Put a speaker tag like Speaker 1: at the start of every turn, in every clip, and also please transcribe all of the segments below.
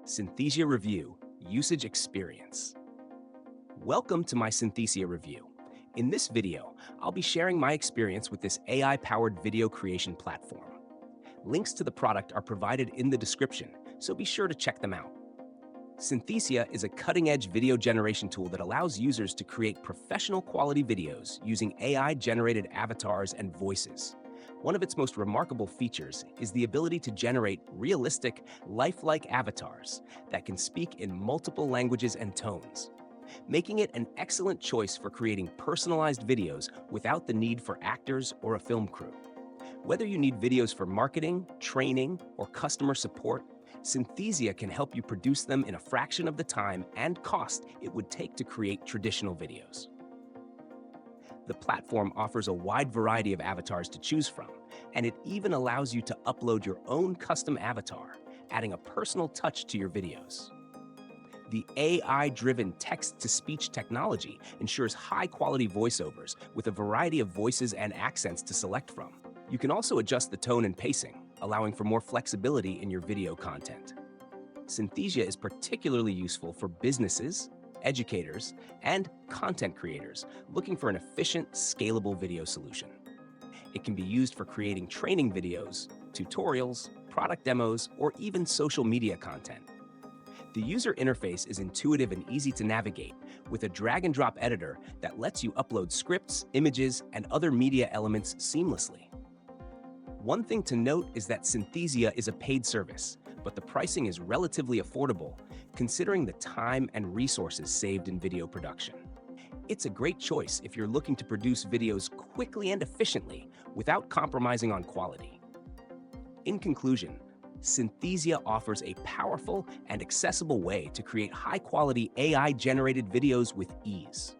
Speaker 1: Synthesia Review Usage Experience. Welcome to my Synthesia review. In this video, I'll be sharing my experience with this AI-powered video creation platform. Links to the product are provided in the description, so be sure to check them out. Synthesia is a cutting-edge video generation tool that allows users to create professional quality videos using AI-generated avatars and voices. One of its most remarkable features is the ability to generate realistic, lifelike avatars that can speak in multiple languages and tones, making it an excellent choice for creating personalized videos without the need for actors or a film crew. Whether you need videos for marketing, training, or customer support, Synthesia can help you produce them in a fraction of the time and cost it would take to create traditional videos. The platform offers a wide variety of avatars to choose from, and it even allows you to upload your own custom avatar, adding a personal touch to your videos. The AI-driven text-to-speech technology ensures high-quality voiceovers with a variety of voices and accents to select from. You can also adjust the tone and pacing, allowing for more flexibility in your video content. Synthesia is particularly useful for businesses, educators, and content creators looking for an efficient, scalable video solution. It can be used for creating training videos, tutorials, product demos, or even social media content. The user interface is intuitive and easy to navigate, with a drag-and-drop editor that lets you upload scripts, images, and other media elements seamlessly. One thing to note is that Synthesia is a paid service, but the pricing is relatively affordable, considering the time and resources saved in video production. It's a great choice if you're looking to produce videos quickly and efficiently without compromising on quality. In conclusion, Synthesia offers a powerful and accessible way to create high-quality AI-generated videos with ease.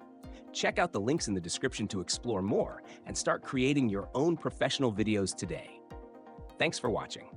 Speaker 1: Check out the links in the description to explore more and start creating your own professional videos today. Thanks for watching.